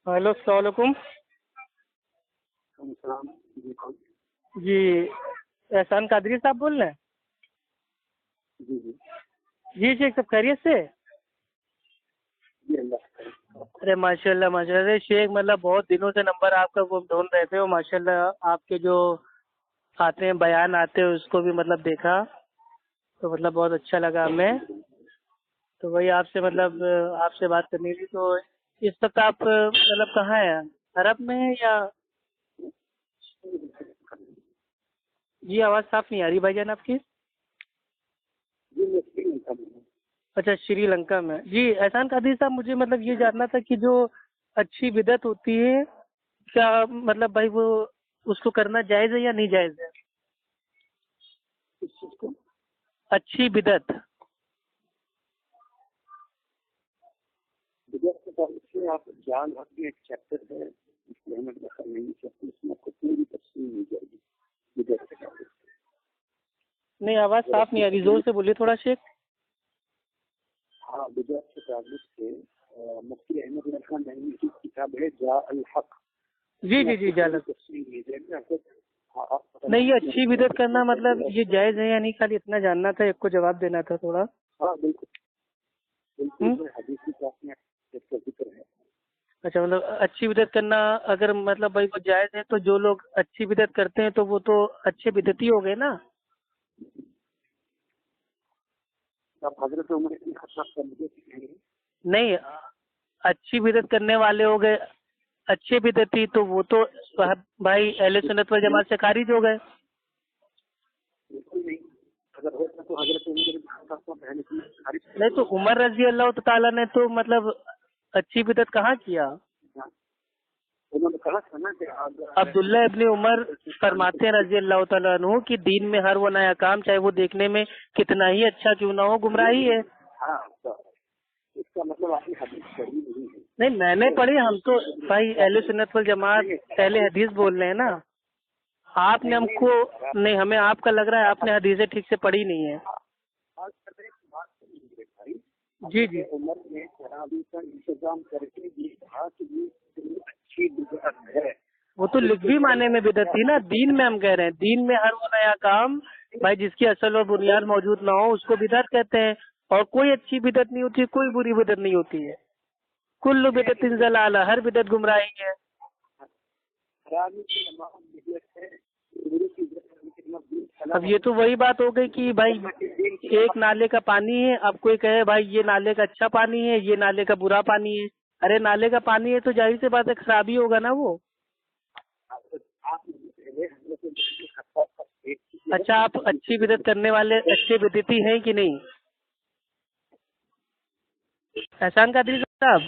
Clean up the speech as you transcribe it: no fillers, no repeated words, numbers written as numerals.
Hello السلام علیکم. السلام. جی کون؟ جی احسان قادری صاحب بول رہے ہیں؟ جی جی جی شیخ سب خیریت سے؟ جی اللہ خیر. ارے ماشاء اللہ ماشاء اللہ. ارے شیخ مطلب بہت دنوں سے نمبر آپ کا وہ ڈھونڈ رہے تھے. ماشاء اللہ آپ کے جو آتے ہیں بیان آتے ہیں اس کو بھی مطلب دیکھا تو مطلب بہت اچھا لگا ہمیں. تو وہی آپ سے مطلب آپ سے بات کرنی تھی. تو اس وقت آپ مطلب کہاں ہیں؟ عرب میں ہیں یا؟ جی آواز صاف نہیں آ رہی بھائی جان آپ کی. جی میں سری لنکا میں ہوں. اچھا شری لنکا میں. جی احسان قادری صاحب مجھے مطلب یہ جاننا تھا کہ جو اچھی بدعت ہوتی ہے کیا مطلب بھائی وہ اس کو کرنا جائز ہے یا نہیں جائز ہے؟ اس چیز کو اچھی بدعت. بدعت کے تعلق سے آپ جان حق میں ایک چیپٹر ہے اس میں ہمیں دخل نہیں چاہتے. اس میں آپ کو پوری تفصیل مل جائے گی بدعت کے تعلق سے. نہیں آواز صاف نہیں آ رہی, زور سے بولیے تھوڑا شیخ. ہاں بدعت کے تعلق سے مفتی احمد علی خان نعیمی کی کتاب ہے جاء الحق. جی جی جی جالب. تفصیل مل جائے گی آپ کو. نہیں یہ اچھی بدعت کرنا مطلب یہ جائز ہے یا نہیں, خالی اتنا جاننا تھا, ایک کو جواب دینا تھا تھوڑا. ہاں بالکل بالکل حدیث کی بات میں اس کا ذکر ہے. اچھا مطلب اچھی بدعت کرنا اگر مطلب بھائی وہ جائز ہے تو جو لوگ اچھی بدعت کرتے ہیں تو وہ تو اچھے بدعتی ہو گئے نا. آپ حضرت عمر بن خطاب کا مجھے سکھائیں گے. نہیں اچھی بدعت کرنے والے ہو گئے اچھے بدعتی, تو وہ تو بھائی اہل سنت و جماعت سے خارج ہو گئے. بالکل نہیں. اگر ہوتا تو حضرت عمر بن خطاب کو پہلے کی خارج کر نہیں تو دیا. عمر رضی اللہ تعالیٰ نے تو مطلب اچھی بدعت کہاں کیا. انہوں نے کہا تھا نا کہ عبداللہ ابن عمر فرماتے ہیں رضی اللہ تعالیٰ عنہ کہ دین میں ہر وہ نیا کام چاہے وہ دیکھنے میں کتنا ہی اچھا کیوں نہ ہو گمراہی ہے. ہاں اس کا مطلب آپ نے حدیث پڑھی نہیں ہے. نہیں میں نے پڑھی, ہم تو بھائی اہل سنت والجماعت اہل حدیث بول رہے ہیں نا. آپ نے ہم کو نہیں, ہمیں آپ کا لگ رہا ہے آپ نے حدیثیں ٹھیک سے پڑھی نہیں ہے. جی جی عمر نے شرابی کا انتظام کر کے یہ کہا کہ یہ اچھی بدعت ہے. وہ تو لغوی معنی میں بدعت تھی نا. دین میں ہم کہہ رہے ہیں دین میں ہر وہ نیا کام بھائی جس کی اصل و بنیاد موجود نہ ہو اس کو بدعت کہتے ہیں. اور کوئی اچھی بدعت نہیں ہوتی, کوئی بری بدعت نہیں ہوتی ہے. کل بدعت ضلالہ, ہر بدعت گمراہی ہے. اب یہ تو وہی بات ہو گئی کہ بھائی ایک نالے کا پانی ہے, اب کوئی کہے بھائی یہ نالے کا اچھا پانی ہے یہ نالے کا برا پانی ہے. ارے نالے کا پانی ہے تو ظاہر سی بات ہے خرابی ہوگا نا وہ. اچھا آپ اچھی بدعت کرنے والے اچھے بدعتی ہیں کہ نہیں احسان قادری صاحب؟